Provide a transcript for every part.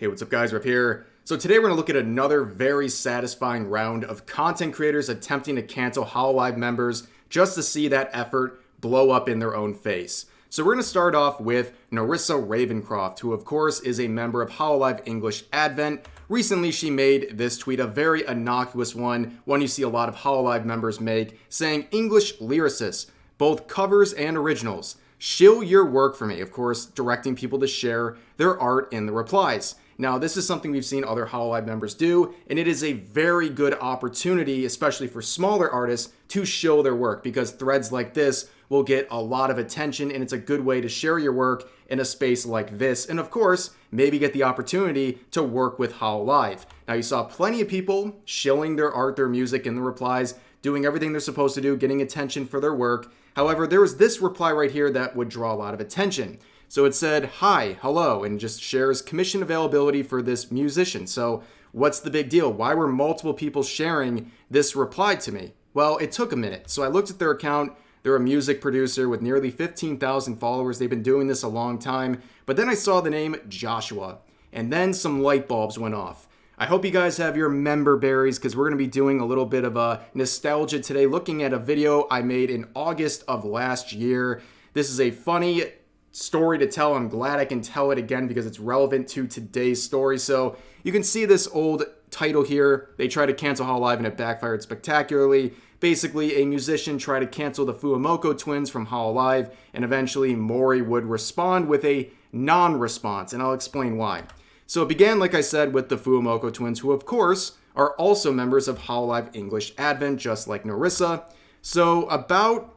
Hey, what's up guys, Rip here. So today we're going to look at another very satisfying round of content creators attempting to cancel Hololive members just to see that effort blow up in their own face. So we're going to start off with Nerissa Ravencroft, who of course is a member of Hololive English Advent. Recently she made this tweet, a very innocuous one you see a lot of Hololive members make, saying, "English lyricists, both covers and originals, shill your work for me," of course directing people to share their art in the replies. Now, this is something we've seen other Hololive members do, and it is a very good opportunity, especially for smaller artists, to show their work, because threads like this will get a lot of attention, and it's a good way to share your work in a space like this, and of course, maybe get the opportunity to work with Hololive. Now, you saw plenty of people shilling their art, their music in the replies, doing everything they're supposed to do, getting attention for their work. However, there was this reply right here that would draw a lot of attention. So it said, "Hi, hello," and just shares commission availability for this musician. So what's the big deal? Why were multiple people sharing this reply to me? Well, it took a minute. So I looked at their account. They're a music producer with nearly 15,000 followers. They've been doing this a long time. But then I saw the name Joshua, and then some light bulbs went off. I hope you guys have your member berries, because we're going to be doing a little bit of a nostalgia today, looking at a video I made in August of last year. This is a funny story to tell. I'm glad I can tell it again because it's relevant to today's story. So you can see this old title here. They tried to cancel Hololive and it backfired spectacularly. Basically, a musician tried to cancel the Fuwamoco twins from Hololive, and eventually Mori would respond with a non-response, and I'll explain why. So it began, like I said, with the Fuwamoco twins, who of course are also members of Hololive English Advent, just like Nerissa. So about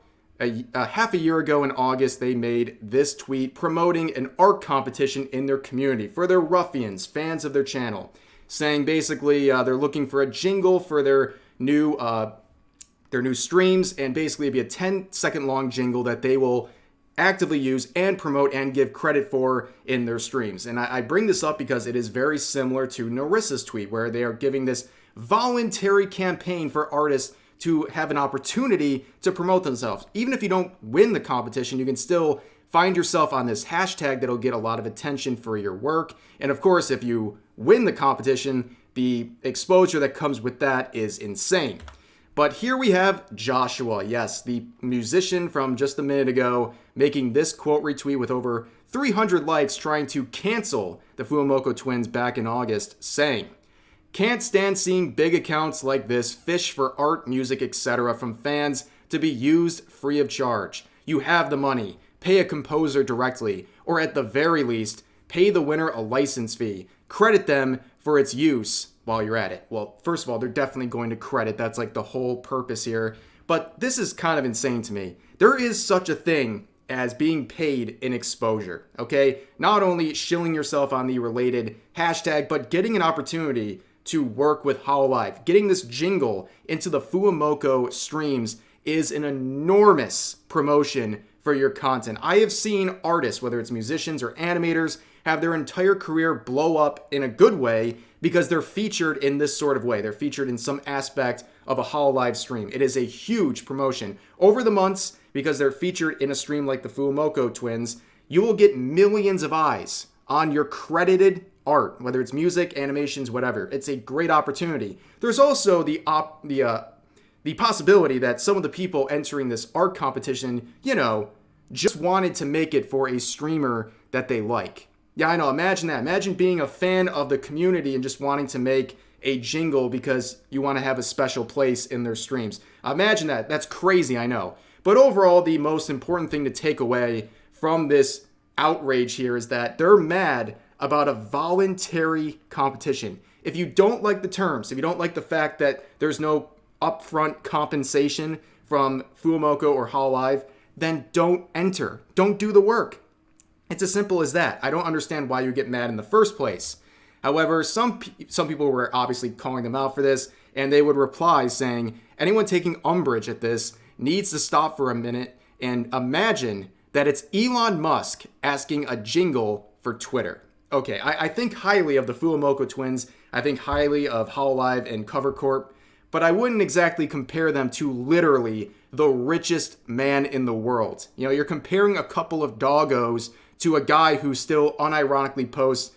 half a year ago in August, they made this tweet promoting an art competition in their community for their ruffians, fans of their channel, saying basically they're looking for a jingle for their new streams, and basically it'd be a 10-second long jingle that they will actively use and promote and give credit for in their streams. And I bring this up because it is very similar to Nerissa's tweet, where they are giving this voluntary campaign for artists to have an opportunity to promote themselves. Even if you don't win the competition, you can still find yourself on this hashtag that'll get a lot of attention for your work. And of course, if you win the competition, the exposure that comes with that is insane. But here we have Joshua, yes, the musician from just a minute ago, making this quote retweet with over 300 likes, trying to cancel the Fuwamoco twins back in August, saying, "Can't stand seeing big accounts like this fish for art, music, etc. from fans to be used free of charge. You have the money, pay a composer directly, or at the very least, pay the winner a license fee. Credit them for its use while you're at it." Well, first of all, they're definitely going to credit. That's like the whole purpose here. But this is kind of insane to me. There is such a thing as being paid in exposure, okay? Not only shilling yourself on the related hashtag, but getting an opportunity to work with Hololive. Getting this jingle into the Fuwamoco streams is an enormous promotion for your content. I have seen artists, whether it's musicians or animators, have their entire career blow up in a good way because they're featured in this sort of way. They're featured in some aspect of a Hololive stream. It is a huge promotion. Over the months, because they're featured in a stream like the Fuwamoco twins, you will get millions of eyes on your credited art, whether it's music, animations, whatever. It's a great opportunity. There's also the possibility that some of the people entering this art competition, just wanted to make it for a streamer that they like. Yeah, I know. Imagine that. Imagine being a fan of the community and just wanting to make a jingle because you want to have a special place in their streams. Imagine that. That's crazy, I know. But overall, the most important thing to take away from this outrage here is that they're mad about a voluntary competition. If you don't like the terms, if you don't like the fact that there's no upfront compensation from Fuwamoco or Hololive, then don't enter. Don't do the work. It's as simple as that. I don't understand why you get mad in the first place. However, some people were obviously calling them out for this, and they would reply saying, "Anyone taking umbrage at this needs to stop for a minute and imagine that it's Elon Musk asking a jingle for Twitter." Okay, I think highly of the Fuwamoco twins. I think highly of Hololive and Cover Corp, but I wouldn't exactly compare them to literally the richest man in the world. You're comparing a couple of doggos to a guy who still unironically posts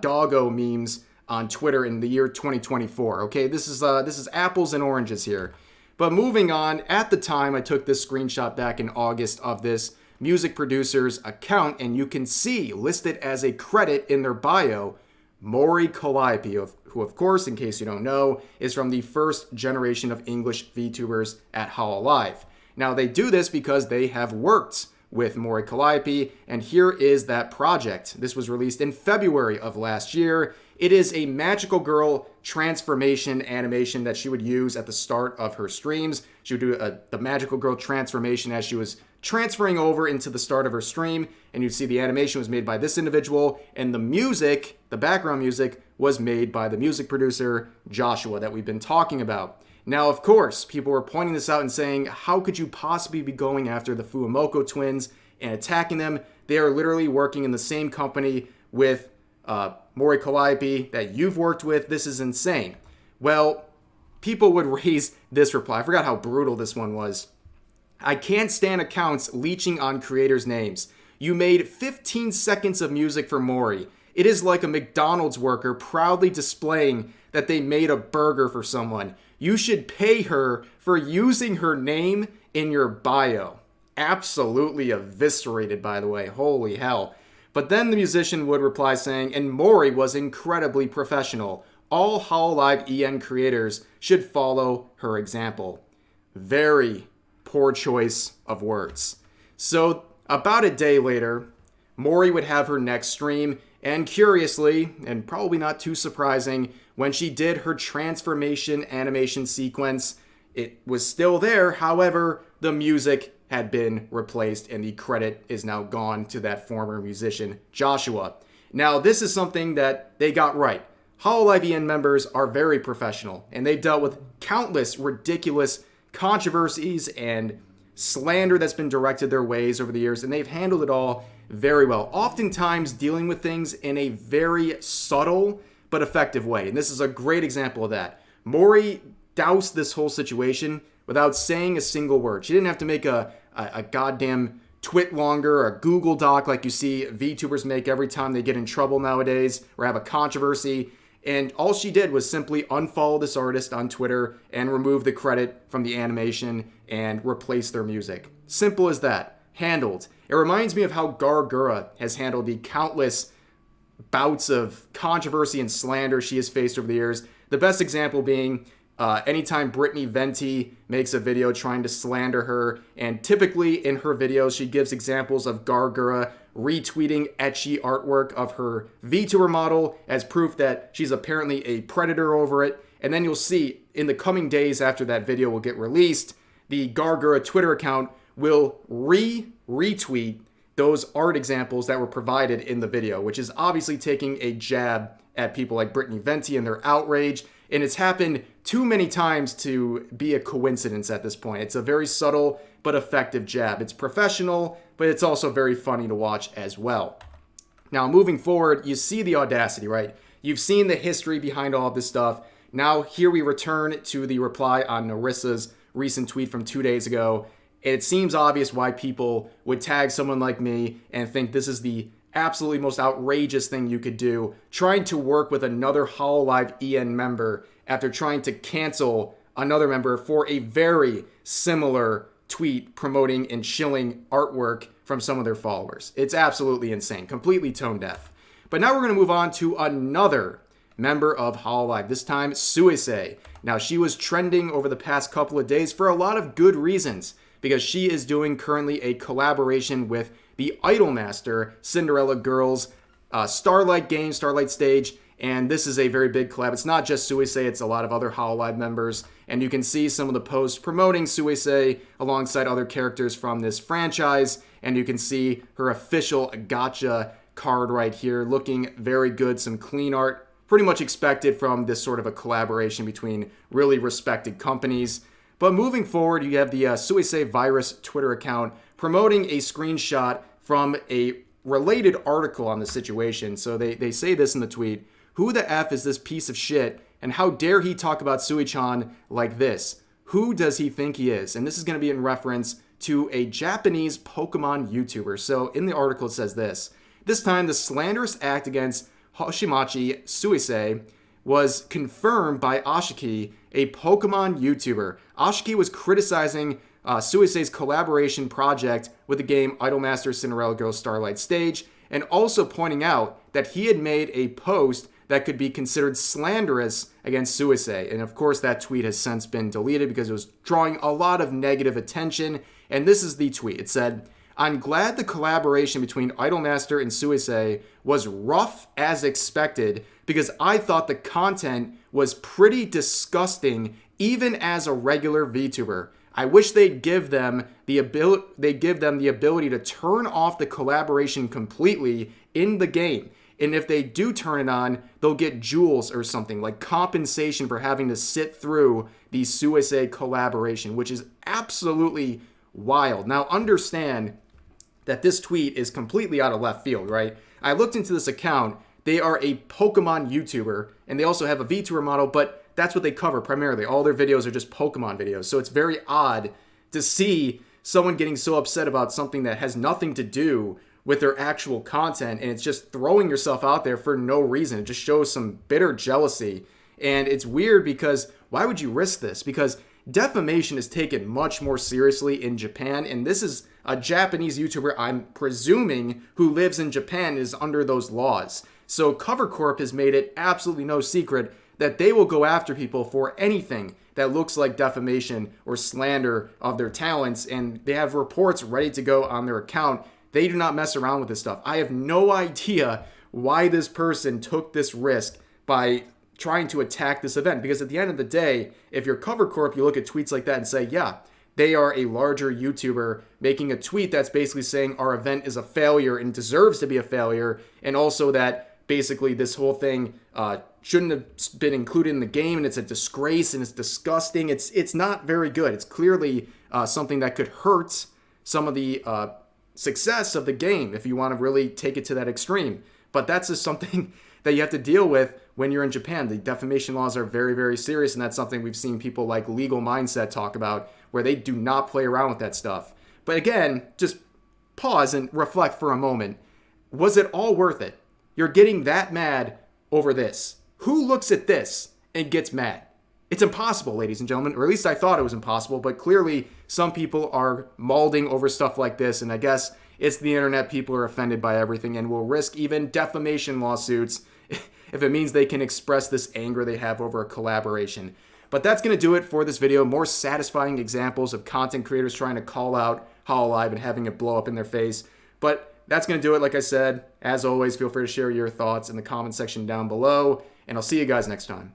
doggo memes on Twitter in the year 2024. Okay, this is apples and oranges here. But moving on, at the time I took this screenshot back in August of this music producer's account, and you can see listed as a credit in their bio, Mori Calliope, who of course, in case you don't know, is from the first generation of English VTubers at Hololive. Now they do this because they have worked with Mori Calliope, and here is that project. This was released in February of last year. It is a magical girl transformation animation that she would use at the start of her streams. She would do the magical girl transformation as she was transferring over into the start of her stream, and you'd see the animation was made by this individual, and the music, the background music, was made by the music producer Joshua that we've been talking about. Now, of course, people were pointing this out and saying, how could you possibly be going after the Fuwamoco twins and attacking them? They are literally working in the same company with Mori Calliope that you've worked with. This is insane. Well, people would raise this reply. I forgot how brutal this one was. I can't stand accounts leeching on creators' names. You made 15 seconds of music for Mori. It is like a McDonald's worker proudly displaying that they made a burger for someone. You should pay her for using her name in your bio. Absolutely eviscerated, by the way. Holy hell. But then the musician would reply saying, and Mori was incredibly professional. All Hololive EN creators should follow her example. Very poor choice of words. So about a day later, Mori would have her next stream, and curiously, and probably not too surprising, when she did her transformation animation sequence, it was still there. However, the music had been replaced and the credit is now gone to that former musician, Joshua. Now, this is something that they got right. Hololive EN members are very professional, and they've dealt with countless ridiculous controversies and slander that's been directed their ways over the years, and they've handled it all very well, oftentimes dealing with things in a very subtle but effective way. And this is a great example of that. Mori doused this whole situation without saying a single word. She didn't have to make a goddamn twit longer or a Google Doc like you see VTubers make every time they get in trouble nowadays or have a controversy. And all she did was simply unfollow this artist on Twitter and remove the credit from the animation and replace their music. Simple as that. Handled. It reminds me of how Gargura has handled the countless bouts of controversy and slander she has faced over the years. The best example being anytime Brittany Venti makes a video trying to slander her, and typically in her videos she gives examples of Gargura retweeting etchy artwork of her VTuber model as proof that she's apparently a predator over it. And then you'll see in the coming days after that video will get released, the Gargura Twitter account will retweet those art examples that were provided in the video, which is obviously taking a jab at people like Brittany Venti and their outrage. And it's happened too many times to be a coincidence at this point. It's a very subtle but effective jab. It's professional, but it's also very funny to watch as well. Now, moving forward, you see the audacity, right? You've seen the history behind all of this stuff. Now, here we return to the reply on Nerissa's recent tweet from 2 days ago. It seems obvious why people would tag someone like me and think this is the absolutely most outrageous thing you could do, trying to work with another Hololive EN member after trying to cancel another member for a very similar tweet promoting and shilling artwork from some of their followers. It's absolutely insane, completely tone deaf. But now we're going to move on to another member of Hololive, this time Suisei. Now, she was trending over the past couple of days for a lot of good reasons, because she is doing currently a collaboration with the Idolmaster Cinderella Girls Starlight game, Starlight stage, and this is a very big collab. It's not just Suisei, it's a lot of other Hololive members, and you can see some of the posts promoting Suisei alongside other characters from this franchise, and you can see her official gacha card right here, looking very good, some clean art, pretty much expected from this sort of a collaboration between really respected companies. But moving forward, you have the Suisei Virus Twitter account promoting a screenshot from a related article on the situation. So they say this in the tweet: "Who the F is this piece of shit, and how dare he talk about Sui-chan like this? Who does he think he is?" And this is going to be in reference to a Japanese Pokemon YouTuber. So in the article it says this: "This time the slanderous act against Hoshimachi Suisei was confirmed by Ashiki, a Pokemon YouTuber. Ashiki was criticizing Suisei's collaboration project with the game Idolmaster Cinderella Girls Starlight Stage, and also pointing out that he had made a post that could be considered slanderous against Suisei. And of course, that tweet has since been deleted because it was drawing a lot of negative attention. And this is the tweet. It said, "I'm glad the collaboration between Idolmaster and Suisei was rough as expected because I thought the content was pretty disgusting even as a regular VTuber. I wish they'd give them the ability to turn off the collaboration completely in the game. And if they do turn it on, they'll get jewels or something, like compensation for having to sit through the Suisei collaboration," which is absolutely wild. Now understand that this tweet is completely out of left field, right? I looked into this account. They are a Pokemon YouTuber, and they also have a VTuber model, but that's what they cover primarily. All their videos are just Pokemon videos. So it's very odd to see someone getting so upset about something that has nothing to do with their actual content, and it's just throwing yourself out there for no reason. It just shows some bitter jealousy. And it's weird because why would you risk this? Because defamation is taken much more seriously in Japan, and this is a Japanese YouTuber, I'm presuming, who lives in Japan, is under those laws. So Cover Corp has made it absolutely no secret that they will go after people for anything that looks like defamation or slander of their talents, and they have reports ready to go on their account. They do not mess around with this stuff. I have no idea why this person took this risk by trying to attack this event, because at the end of the day, if you're Cover Corp, you look at tweets like that and say, yeah, they are a larger YouTuber making a tweet that's basically saying our event is a failure and deserves to be a failure, and also that basically this whole thing shouldn't have been included in the game, and it's a disgrace and it's disgusting. It's not very good. It's clearly something that could hurt some of the success of the game if you want to really take it to that extreme. But that's just something that you have to deal with when you're in Japan. The defamation laws are very, very serious, and that's something we've seen people like Legal Mindset talk about, where they do not play around with that stuff. But again, just pause and reflect for a moment. Was it all worth it? You're getting that mad over this. Who looks at this and gets mad? It's impossible, ladies and gentlemen, or at least I thought it was impossible, but clearly some people are mauling over stuff like this, and I guess it's the internet. People are offended by everything and will risk even defamation lawsuits if it means they can express this anger they have over a collaboration. But that's going to do it for this video. More satisfying examples of content creators trying to call out Hololive and having it blow up in their face. But that's going to do it. Like I said, as always, feel free to share your thoughts in the comment section down below, and I'll see you guys next time.